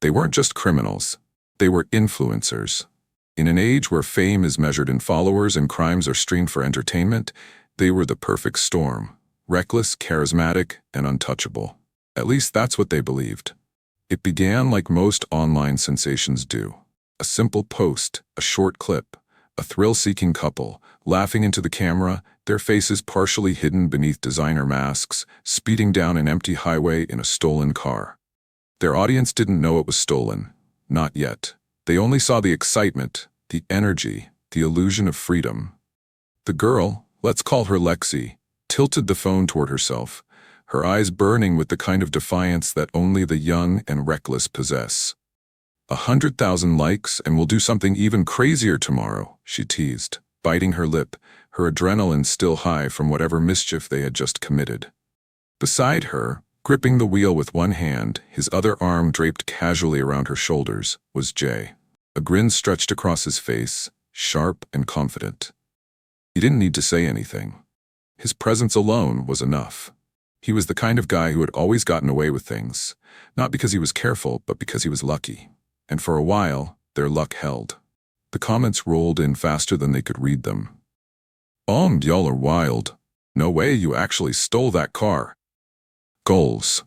They weren't just criminals. They were influencers. In an age where fame is measured in followers and crimes are streamed for entertainment, they were the perfect storm. Reckless, charismatic, and untouchable. At least that's what they believed. It began like most online sensations do. A simple post, a short clip, a thrill-seeking couple, laughing into the camera, their faces partially hidden beneath designer masks, speeding down an empty highway in a stolen car. Their audience didn't know it was stolen. Not yet. They only saw the excitement, the energy, the illusion of freedom. The girl, let's call her Lexi, tilted the phone toward herself, her eyes burning with the kind of defiance that only the young and reckless possess. 100,000 likes and we'll do something even crazier tomorrow, she teased, biting her lip, her adrenaline still high from whatever mischief they had just committed. Beside her, gripping the wheel with one hand, his other arm draped casually around her shoulders, was Jay. A grin stretched across his face, sharp and confident. He didn't need to say anything. His presence alone was enough. He was the kind of guy who had always gotten away with things, not because he was careful, but because he was lucky. And for a while, their luck held. The comments rolled in faster than they could read them. Y'all are wild. No way you actually stole that car. Goals.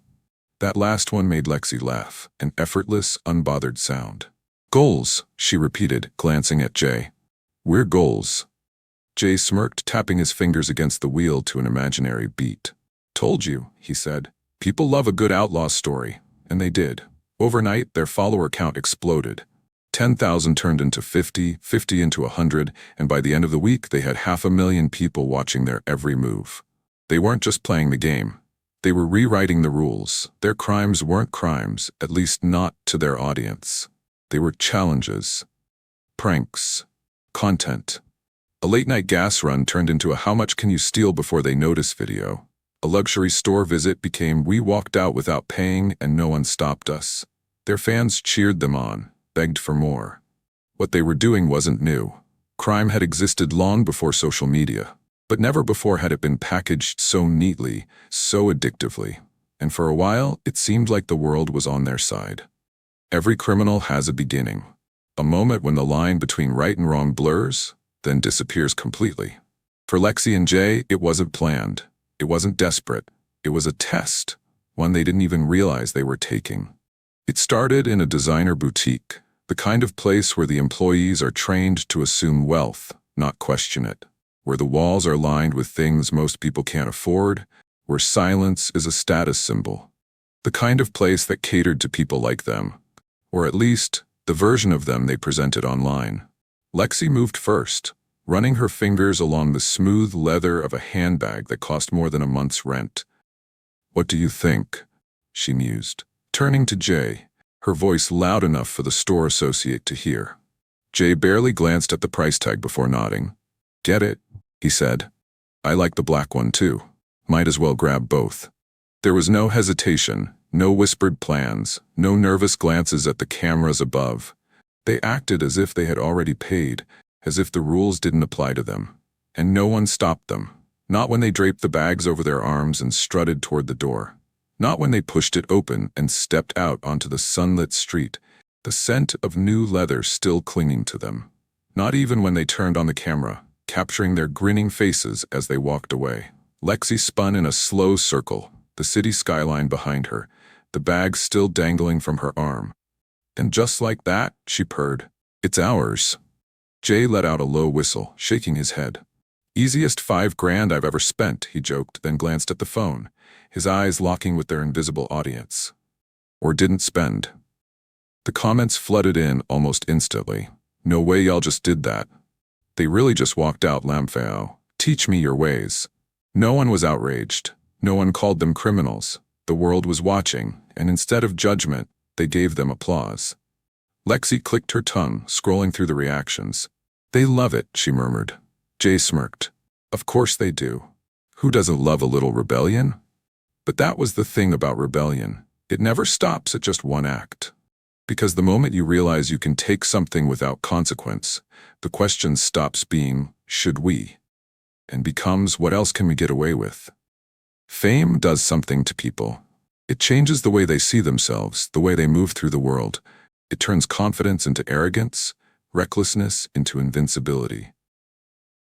That last one made Lexi laugh, an effortless, unbothered sound. Goals, she repeated, glancing at Jay. We're goals. Jay smirked, tapping his fingers against the wheel to an imaginary beat. Told you, he said. People love a good outlaw story, and they did. Overnight, their follower count exploded. 10,000 turned into 50, 50 into 100, and by the end of the week, they had 500,000 people watching their every move. They weren't just playing the game. They were rewriting the rules. Their crimes weren't crimes, at least not to their audience. They were challenges. Pranks. Content. A late-night gas run turned into a how much can you steal before they notice video. A luxury store visit became we walked out without paying and no one stopped us. Their fans cheered them on, begged for more. What they were doing wasn't new. Crime had existed long before social media, but never before had it been packaged so neatly, so addictively. And for a while, it seemed like the world was on their side. Every criminal has a beginning. A moment when the line between right and wrong blurs, then disappears completely. For Lexi and Jay, it wasn't planned. It wasn't desperate. It was a test, one they didn't even realize they were taking. It started in a designer boutique, the kind of place where the employees are trained to assume wealth, not question it, where the walls are lined with things most people can't afford, where silence is a status symbol. The kind of place that catered to people like them, or at least the version of them they presented online. Lexi moved first, running her fingers along the smooth leather of a handbag that cost more than a month's rent. What do you think? She mused, turning to Jay, her voice loud enough for the store associate to hear. Jay barely glanced at the price tag before nodding. Get it, he said. I like the black one too. Might as well grab both. There was no hesitation, no whispered plans, no nervous glances at the cameras above. They acted as if they had already paid, as if the rules didn't apply to them. And no one stopped them. Not when they draped the bags over their arms and strutted toward the door. Not when they pushed it open and stepped out onto the sunlit street, the scent of new leather still clinging to them. Not even when they turned on the camera, capturing their grinning faces as they walked away. Lexi spun in a slow circle, the city skyline behind her, the bag still dangling from her arm. And just like that, she purred, "It's ours." Jay let out a low whistle, shaking his head. "Easiest $5,000 I've ever spent," he joked, then glanced at the phone, his eyes locking with their invisible audience. Or didn't spend. The comments flooded in almost instantly. "No way y'all just did that. They really just walked out, Lamfao. Teach me your ways." No one was outraged. No one called them criminals. The world was watching, and instead of judgment, they gave them applause. Lexi clicked her tongue, scrolling through the reactions. "They love it," she murmured. Jay smirked. "Of course they do. Who doesn't love a little rebellion?" But that was the thing about rebellion. It never stops at just one act. Because the moment you realize you can take something without consequence, the question stops being, should we? And becomes, what else can we get away with? Fame does something to people. It changes the way they see themselves, the way they move through the world. It turns confidence into arrogance, recklessness into invincibility.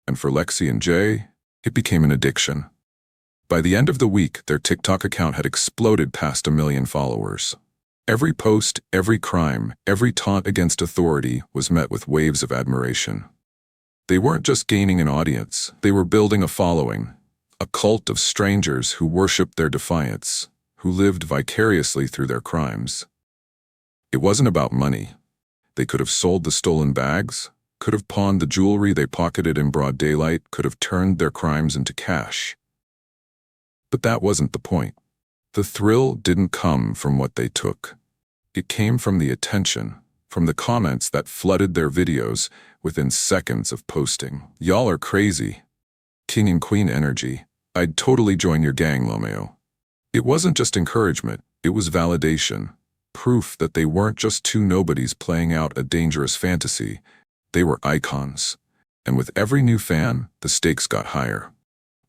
And for Lexi and Jay, it became an addiction. By the end of the week, their TikTok account had exploded past 1 million followers. Every post, every crime, every taunt against authority was met with waves of admiration. They weren't just gaining an audience, they were building a following, a cult of strangers who worshipped their defiance, who lived vicariously through their crimes. It wasn't about money. They could have sold the stolen bags, could have pawned the jewelry they pocketed in broad daylight, could have turned their crimes into cash. But that wasn't the point. The thrill didn't come from what they took. It came from the attention, from the comments that flooded their videos within seconds of posting. "Y'all are crazy. King and queen energy. I'd totally join your gang, Lomeo." It wasn't just encouragement, it was validation. Proof that they weren't just two nobodies playing out a dangerous fantasy. They were icons. And with every new fan, the stakes got higher.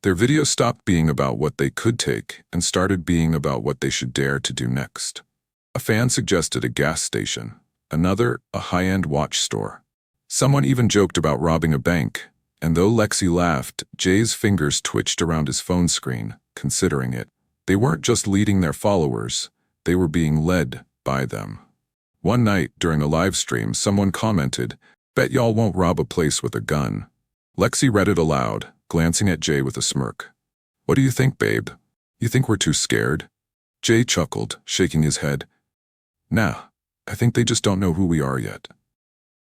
Their videos stopped being about what they could take and started being about what they should dare to do next. A fan suggested a gas station, another a high-end watch store. Someone even joked about robbing a bank, and though Lexi laughed, Jay's fingers twitched around his phone screen, considering it. They weren't just leading their followers, they were being led by them. One night, during a live stream, someone commented, "Bet y'all won't rob a place with a gun." Lexi read it aloud, glancing at Jay with a smirk. "What do you think, babe? You think we're too scared?" Jay chuckled, shaking his head. "Nah, I think they just don't know who we are yet."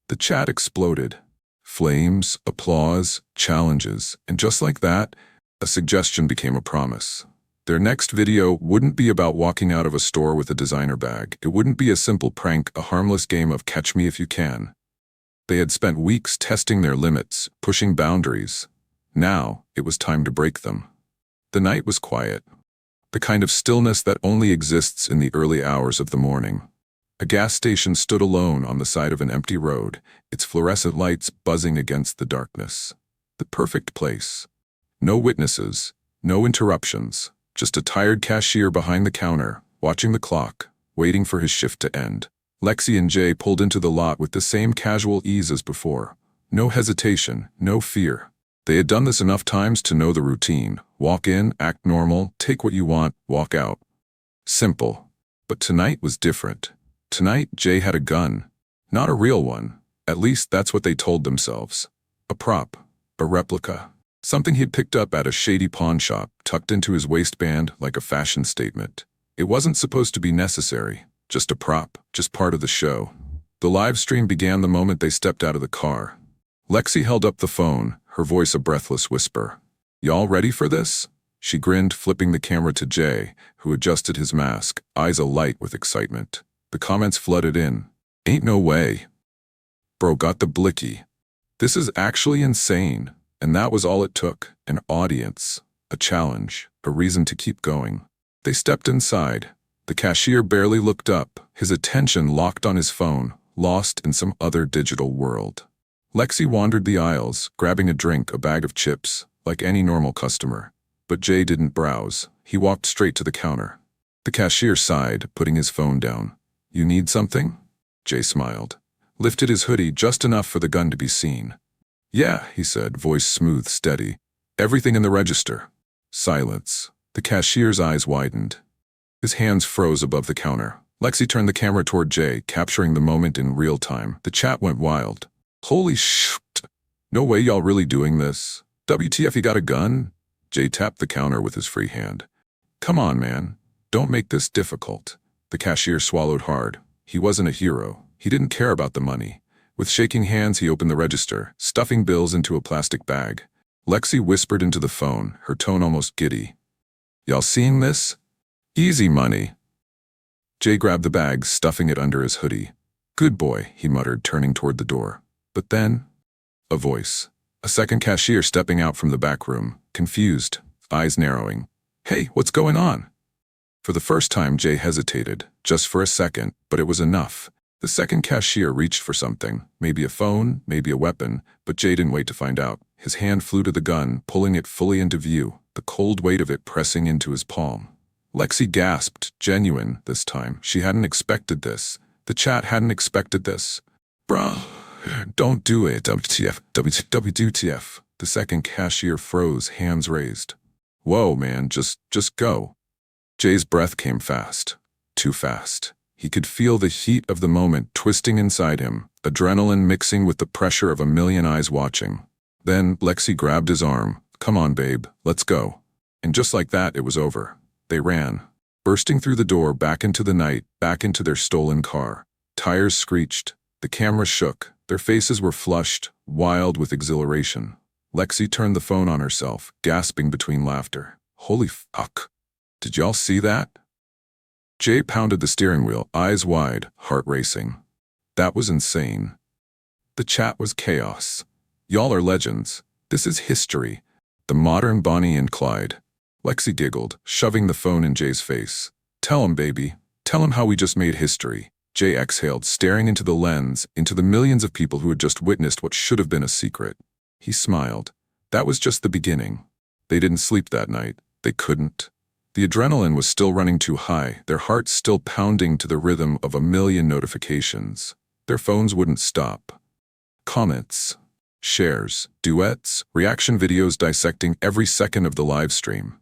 The chat exploded. Flames, applause, challenges, and just like that, a suggestion became a promise. Their next video wouldn't be about walking out of a store with a designer bag. It wouldn't be a simple prank, a harmless game of catch me if you can. They had spent weeks testing their limits, pushing boundaries. Now, it was time to break them. The night was quiet. The kind of stillness that only exists in the early hours of the morning. A gas station stood alone on the side of an empty road, its fluorescent lights buzzing against the darkness. The perfect place. No witnesses, no interruptions, just a tired cashier behind the counter, watching the clock, waiting for his shift to end. Lexi and Jay pulled into the lot with the same casual ease as before. No hesitation, no fear. They had done this enough times to know the routine. Walk in, act normal, take what you want, walk out. Simple. But tonight was different. Tonight, Jay had a gun. Not a real one. At least that's what they told themselves. A prop. A replica. Something he'd picked up at a shady pawn shop, tucked into his waistband like a fashion statement. It wasn't supposed to be necessary. Just a prop. Just part of the show. The live stream began the moment they stepped out of the car. Lexi held up the phone, her voice a breathless whisper. "Y'all ready for this?" She grinned, flipping the camera to Jay, who adjusted his mask, eyes alight with excitement. The comments flooded in. "Ain't no way. Bro got the blicky. This is actually insane." And that was all it took. An audience, a challenge, a reason to keep going. They stepped inside. The cashier barely looked up, his attention locked on his phone, lost in some other digital world. Lexi wandered the aisles, grabbing a drink, a bag of chips, like any normal customer. But Jay didn't browse. He walked straight to the counter. The cashier sighed, putting his phone down. "You need something?" Jay smiled, lifted his hoodie just enough for the gun to be seen. "Yeah," he said, voice smooth, steady. "Everything in the register." Silence. The cashier's eyes widened. His hands froze above the counter. Lexi turned the camera toward Jay, capturing the moment in real time. The chat went wild. "Holy shit! No way y'all really doing this? WTF, he got a gun?" Jay tapped the counter with his free hand. "Come on, man. Don't make this difficult." The cashier swallowed hard. He wasn't a hero. He didn't care about the money. With shaking hands, he opened the register, stuffing bills into a plastic bag. Lexi whispered into the phone, her tone almost giddy. "Y'all seeing this? Easy money." Jay grabbed the bag, stuffing it under his hoodie. "Good boy," he muttered, turning toward the door. But then, a voice. A second cashier stepping out from the back room, confused, eyes narrowing. "Hey, what's going on?" For the first time, Jay hesitated, just for a second, but it was enough. The second cashier reached for something, maybe a phone, maybe a weapon, but Jay didn't wait to find out. His hand flew to the gun, pulling it fully into view, the cold weight of it pressing into his palm. Lexi gasped, genuine this time. She hadn't expected this. The chat hadn't expected this. Bruh, don't do it, WTF, WTF. The second cashier froze, hands raised. Whoa, man, just go. Jay's breath came fast. Too fast. He could feel the heat of the moment twisting inside him, adrenaline mixing with the pressure of a million eyes watching. Then Lexi grabbed his arm. Come on, babe, let's go. And just like that, it was over. They ran, bursting through the door back into the night, back into their stolen car. Tires screeched. The camera shook. Their faces were flushed, wild with exhilaration. Lexi turned the phone on herself, gasping between laughter. Holy fuck. Did y'all see that? Jay pounded the steering wheel, eyes wide, heart racing. That was insane. The chat was chaos. Y'all are legends. This is history. The modern Bonnie and Clyde. Lexi giggled, shoving the phone in Jay's face. Tell him, baby. Tell him how we just made history. Jay exhaled, staring into the lens, into the millions of people who had just witnessed what should have been a secret. He smiled. That was just the beginning. They didn't sleep that night. They couldn't. The adrenaline was still running too high, their hearts still pounding to the rhythm of a million notifications. Their phones wouldn't stop. Comments, shares, duets, reaction videos dissecting every second of the live stream.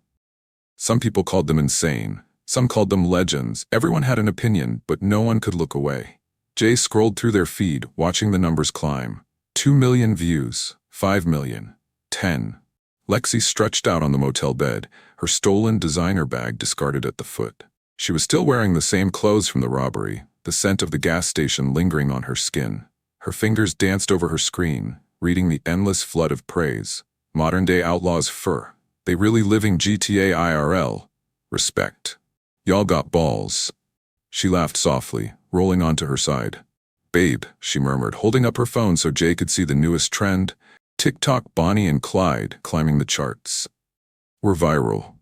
Some people called them insane. Some called them legends. Everyone had an opinion, but no one could look away. Jay scrolled through their feed, watching the numbers climb. 2 million views, 5 million, 10. Lexi stretched out on the motel bed, her stolen designer bag discarded at the foot. She was still wearing the same clothes from the robbery, the scent of the gas station lingering on her skin. Her fingers danced over her screen, reading the endless flood of praise. Modern-day outlaws fur. They really living GTA IRL. Respect. Y'all got balls. She laughed softly, rolling onto her side. Babe, she murmured, holding up her phone so Jay could see the newest trend. TikTok Bonnie and Clyde climbing the charts. We're viral.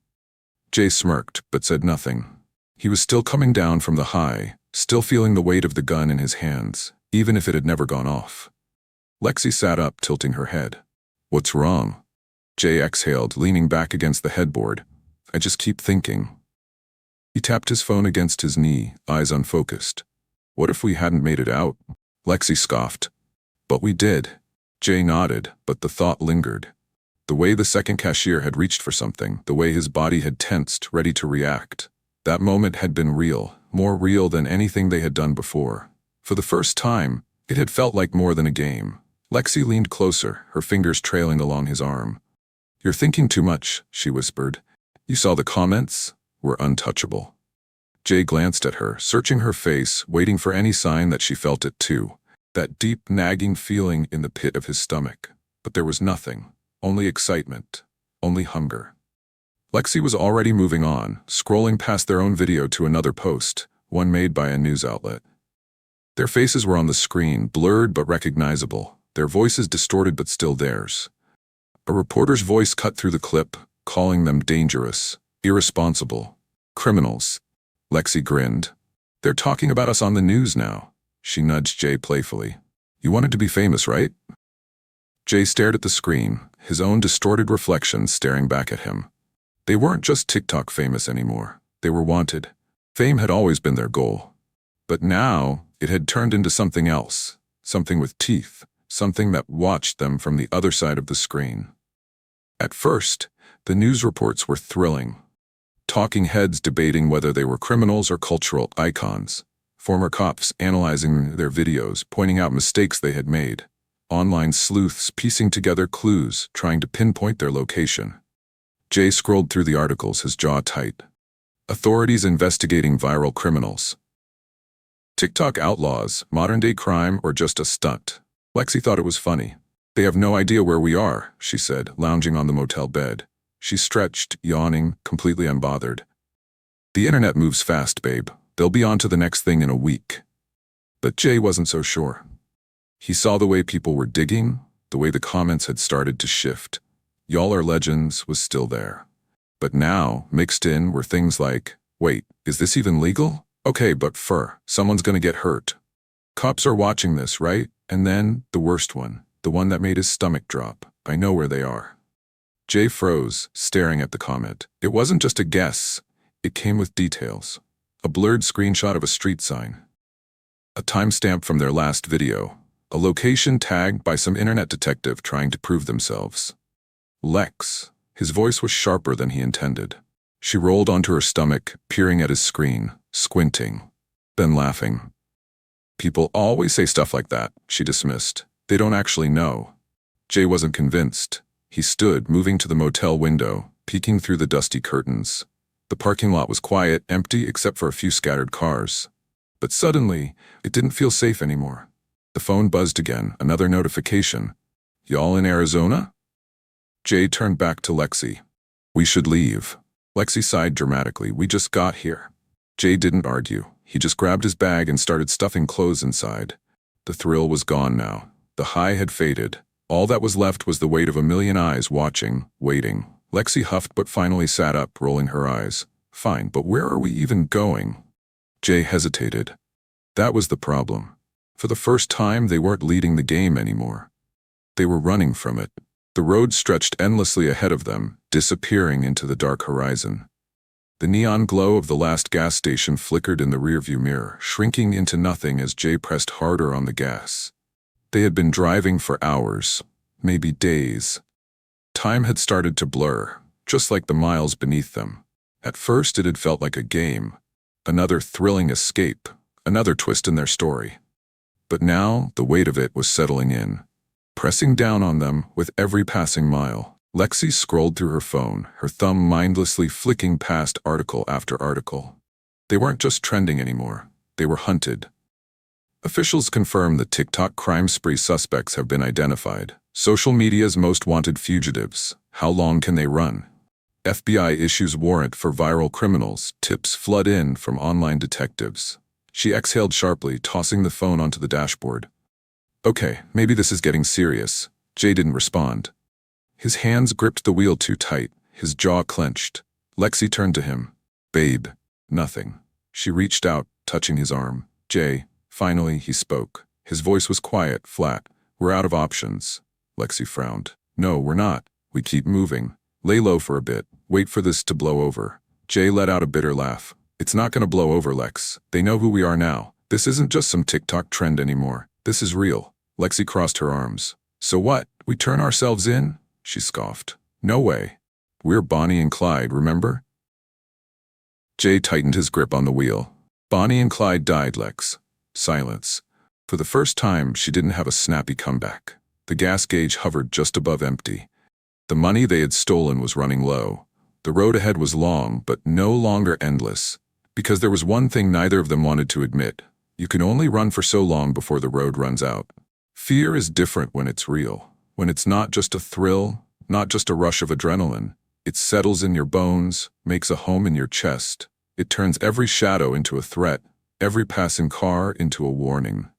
Jay smirked, but said nothing. He was still coming down from the high, still feeling the weight of the gun in his hands, even if it had never gone off. Lexi sat up, tilting her head. What's wrong? Jay exhaled, leaning back against the headboard. I just keep thinking. He tapped his phone against his knee, eyes unfocused. What if we hadn't made it out? Lexi scoffed. But we did. Jay nodded, but the thought lingered. The way the second cashier had reached for something, the way his body had tensed, ready to react. That moment had been real, more real than anything they had done before. For the first time, it had felt like more than a game. Lexi leaned closer, her fingers trailing along his arm. You're thinking too much, she whispered. You saw the comments? We're untouchable. Jay glanced at her, searching her face, waiting for any sign that she felt it too. That deep, nagging feeling in the pit of his stomach. But there was nothing. Only excitement. Only hunger. Lexi was already moving on, scrolling past their own video to another post, one made by a news outlet. Their faces were on the screen, blurred but recognizable, their voices distorted but still theirs. A reporter's voice cut through the clip, calling them dangerous, irresponsible, criminals. Lexi grinned. They're talking about us on the news now. She nudged Jay playfully. You wanted to be famous, right? Jay stared at the screen, his own distorted reflection staring back at him. They weren't just TikTok famous anymore. They were wanted. Fame had always been their goal. But now, it had turned into something else. Something with teeth. Something that watched them from the other side of the screen. At first, the news reports were thrilling. Talking heads debating whether they were criminals or cultural icons. Former cops analyzing their videos, pointing out mistakes they had made. Online sleuths piecing together clues, trying to pinpoint their location. Jay scrolled through the articles, his jaw tight. Authorities investigating viral criminals. TikTok outlaws, modern-day crime, or just a stunt? Lexi thought it was funny. They have no idea where we are, she said, lounging on the motel bed. She stretched, yawning, completely unbothered. The internet moves fast, babe. They'll be on to the next thing in a week. But Jay wasn't so sure. He saw the way people were digging, the way the comments had started to shift. Y'all are legends was still there. But now, mixed in, were things like, wait, is this even legal? Okay, but someone's gonna get hurt. Cops are watching this, right? And then, the worst one, the one that made his stomach drop. I know where they are. Jay froze, staring at the comment. It wasn't just a guess. It came with details. A blurred screenshot of a street sign. A timestamp from their last video. A location tagged by some internet detective trying to prove themselves. Lex. His voice was sharper than he intended. She rolled onto her stomach, peering at his screen, squinting, then laughing. People always say stuff like that, she dismissed. They don't actually know. Jay wasn't convinced. He stood, moving to the motel window, peeking through the dusty curtains. The parking lot was quiet, empty except for a few scattered cars. But suddenly, it didn't feel safe anymore. The phone buzzed again, another notification. "Y'all in Arizona?" Jay turned back to Lexi. "We should leave." Lexi sighed dramatically. "We just got here." Jay didn't argue. He just grabbed his bag and started stuffing clothes inside. The thrill was gone now. The high had faded. All that was left was the weight of a million eyes watching, waiting. Lexi huffed but finally sat up, rolling her eyes. "Fine, but where are we even going?" Jay hesitated. That was the problem. For the first time, they weren't leading the game anymore. They were running from it. The road stretched endlessly ahead of them, disappearing into the dark horizon. The neon glow of the last gas station flickered in the rearview mirror, shrinking into nothing as Jay pressed harder on the gas. They had been driving for hours, maybe days. Time had started to blur, just like the miles beneath them. At first it had felt like a game, another thrilling escape, another twist in their story. But now the weight of it was settling in, pressing down on them with every passing mile. Lexi scrolled through her phone, her thumb mindlessly flicking past article after article. They weren't just trending anymore, they were hunted. Officials confirm the TikTok crime spree suspects have been identified. Social media's most wanted fugitives. How long can they run? FBI issues warrant for viral criminals. Tips flood in from online detectives. She exhaled sharply, tossing the phone onto the dashboard. "Okay, maybe this is getting serious." Jay didn't respond. His hands gripped the wheel too tight, his jaw clenched. Lexi turned to him. "Babe." "Nothing." She reached out, touching his arm. "Jay." Finally, he spoke. His voice was quiet, flat. "We're out of options." Lexi frowned. "No, we're not. We keep moving. Lay low for a bit. Wait for this to blow over." Jay let out a bitter laugh. "It's not gonna blow over, Lex. They know who we are now. This isn't just some TikTok trend anymore. This is real." Lexi crossed her arms. "So what? We turn ourselves in?" She scoffed. "No way. We're Bonnie and Clyde, remember?" Jay tightened his grip on the wheel. "Bonnie and Clyde died, Lex." Silence. For the first time, she didn't have a snappy comeback. The gas gauge hovered just above empty. The money they had stolen was running low. The road ahead was long, but no longer endless. Because there was one thing neither of them wanted to admit. You can only run for so long before the road runs out. Fear is different when it's real. When it's not just a thrill, not just a rush of adrenaline. It settles in your bones, makes a home in your chest. It turns every shadow into a threat, every passing car into a warning.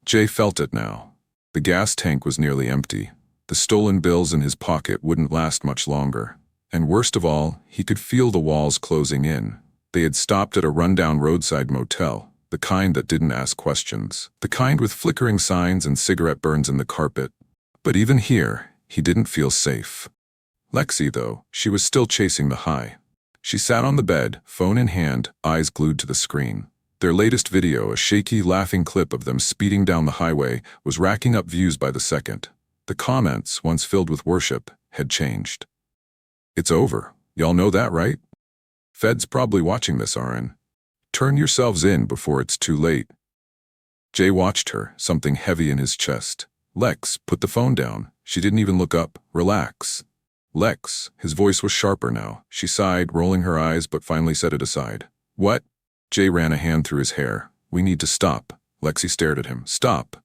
Jay felt it now. The gas tank was nearly empty. The stolen bills in his pocket wouldn't last much longer. And worst of all, he could feel the walls closing in. They had stopped at a rundown roadside motel, the kind that didn't ask questions, the kind with flickering signs and cigarette burns in the carpet. But even here, he didn't feel safe. Lexi, though, she was still chasing the high. She sat on the bed, phone in hand, eyes glued to the screen. Their latest video, a shaky, laughing clip of them speeding down the highway, was racking up views by the second. The comments, once filled with worship, had changed. "It's over. Y'all know that, right? Fed's probably watching this, RN. Turn yourselves in before it's too late." Jay watched her, something heavy in his chest. "Lex, put the phone down." She didn't even look up. "Relax." "Lex." His voice was sharper now. She sighed, rolling her eyes, but finally set it aside. "What?" Jay ran a hand through his hair. "We need to stop." Lexi stared at him. "Stop."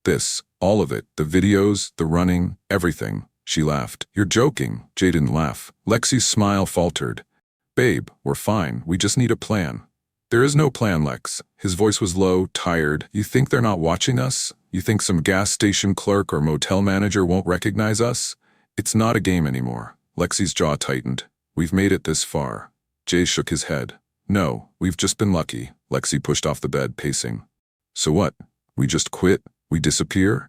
"This, all of it, the videos, the running, everything." She laughed. "You're joking." Jay didn't laugh. Lexi's smile faltered. "Babe, we're fine. We just need a plan." "There is no plan, Lex." His voice was low, tired. "You think they're not watching us? You think some gas station clerk or motel manager won't recognize us? It's not a game anymore." Lexi's jaw tightened. "We've made it this far." Jay shook his head. "No, we've just been lucky." Lexi pushed off the bed, pacing. "So what? We just quit? We disappear?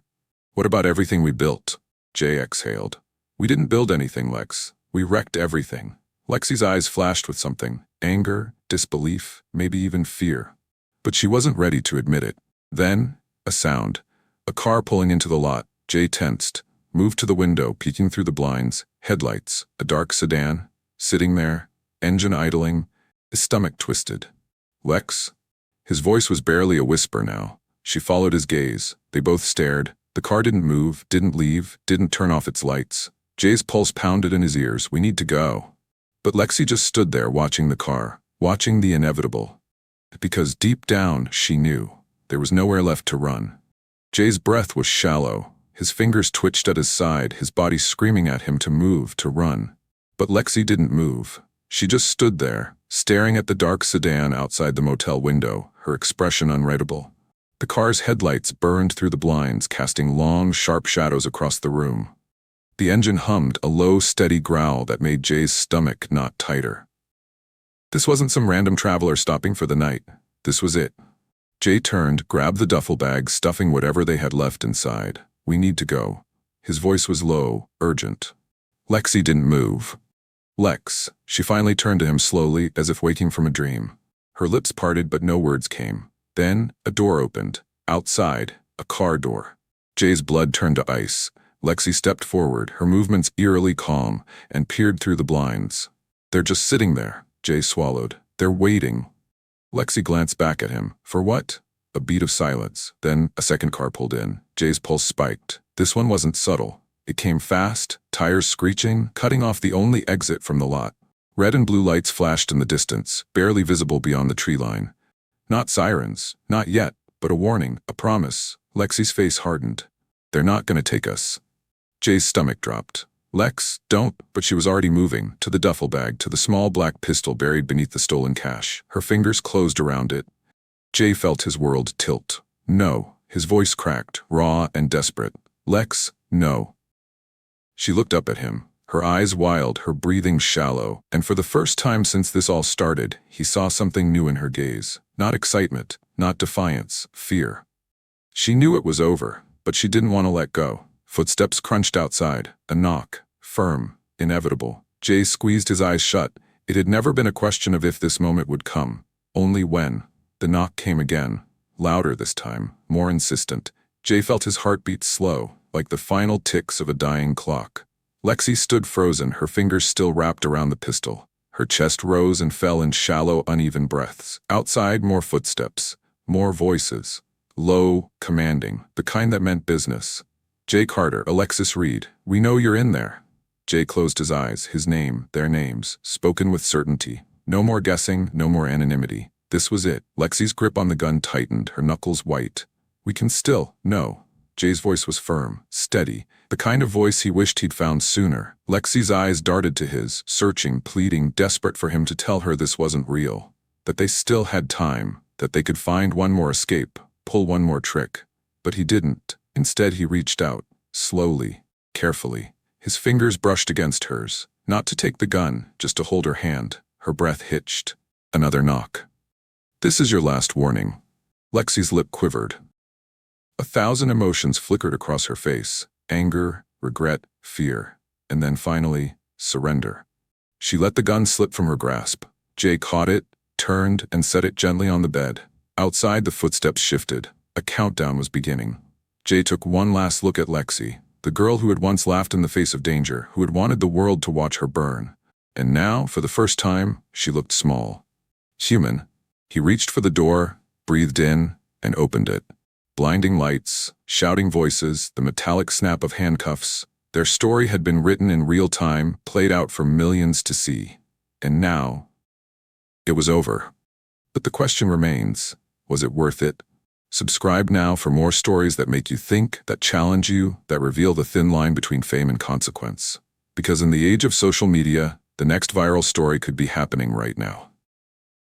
What about everything we built?" Jay exhaled. "We didn't build anything, Lex. We wrecked everything. Lexi's eyes flashed with something: anger, disbelief, maybe even fear. But she wasn't ready to admit it. Then, a sound. A car pulling into the lot. Jay tensed, moved to the window, peeking through the blinds. Headlights, a dark sedan, sitting there, engine idling, his stomach twisted. "Lex?" His voice was barely a whisper now. She followed his gaze. They both stared. The car didn't move, didn't leave, didn't turn off its lights. Jay's pulse pounded in his ears. "We need to go." But Lexi just stood there watching the car, watching the inevitable. Because deep down, she knew there was nowhere left to run. Jay's breath was shallow. His fingers twitched at his side, his body screaming at him to move, to run. But Lexi didn't move. She just stood there, staring at the dark sedan outside the motel window, her expression unreadable. The car's headlights burned through the blinds, casting long, sharp shadows across the room. The engine hummed, a low, steady growl that made Jay's stomach knot tighter. This wasn't some random traveler stopping for the night. This was it. Jay turned, grabbed the duffel bag, stuffing whatever they had left inside. "We need to go." His voice was low, urgent. Lexi didn't move. "Lex." She finally turned to him slowly, as if waking from a dream. Her lips parted, but no words came. Then, a door opened. Outside, a car door. Jay's blood turned to ice. Lexi stepped forward, her movements eerily calm, and peered through the blinds. "They're just sitting there," Jay swallowed. "They're waiting." Lexi glanced back at him. "For what?" A beat of silence. Then, a second car pulled in. Jay's pulse spiked. This one wasn't subtle. It came fast, tires screeching, cutting off the only exit from the lot. Red and blue lights flashed in the distance, barely visible beyond the tree line. Not sirens, not yet, but a warning, a promise. Lexi's face hardened. "They're not gonna take us." Jay's stomach dropped. "Lex, don't," but she was already moving, to the duffel bag, to the small black pistol buried beneath the stolen cash. Her fingers closed around it. Jay felt his world tilt. "No." His voice cracked, raw and desperate. "Lex, no." She looked up at him, her eyes wild, her breathing shallow, and for the first time since this all started, he saw something new in her gaze. Not excitement, not defiance, fear. She knew it was over, but she didn't want to let go. Footsteps crunched outside, a knock, firm, inevitable. Jay squeezed his eyes shut. It had never been a question of if this moment would come, only when. The knock came again, louder this time, more insistent. Jay felt his heartbeat slow, like the final ticks of a dying clock. Lexi stood frozen, her fingers still wrapped around the pistol. Her chest rose and fell in shallow, uneven breaths. Outside, more footsteps, more voices. Low, commanding, the kind that meant business. "Jay Carter, Alexis Reed, we know you're in there." Jay closed his eyes, his name, their names, spoken with certainty. No more guessing, no more anonymity. This was it. Lexi's grip on the gun tightened, her knuckles white. "We can still, no." Jay's voice was firm, steady, the kind of voice he wished he'd found sooner. Lexi's eyes darted to his, searching, pleading, desperate for him to tell her this wasn't real. That they still had time, that they could find one more escape, pull one more trick. But he didn't. Instead, he reached out, slowly, carefully. His fingers brushed against hers, not to take the gun, just to hold her hand. Her breath hitched. Another knock. "This is your last warning." Lexi's lip quivered. 1,000 emotions flickered across her face. Anger, regret, fear, and then finally, surrender. She let the gun slip from her grasp. Jay caught it, turned, and set it gently on the bed. Outside, the footsteps shifted. A countdown was beginning. Jay took one last look at Lexi, the girl who had once laughed in the face of danger, who had wanted the world to watch her burn. And now, for the first time, she looked small. Human. He reached for the door, breathed in, and opened it. Blinding lights, shouting voices, the metallic snap of handcuffs. Their story had been written in real time, played out for millions to see. And now, it was over. But the question remains, was it worth it? Subscribe now for more stories that make you think, that challenge you, that reveal the thin line between fame and consequence. Because in the age of social media, the next viral story could be happening right now.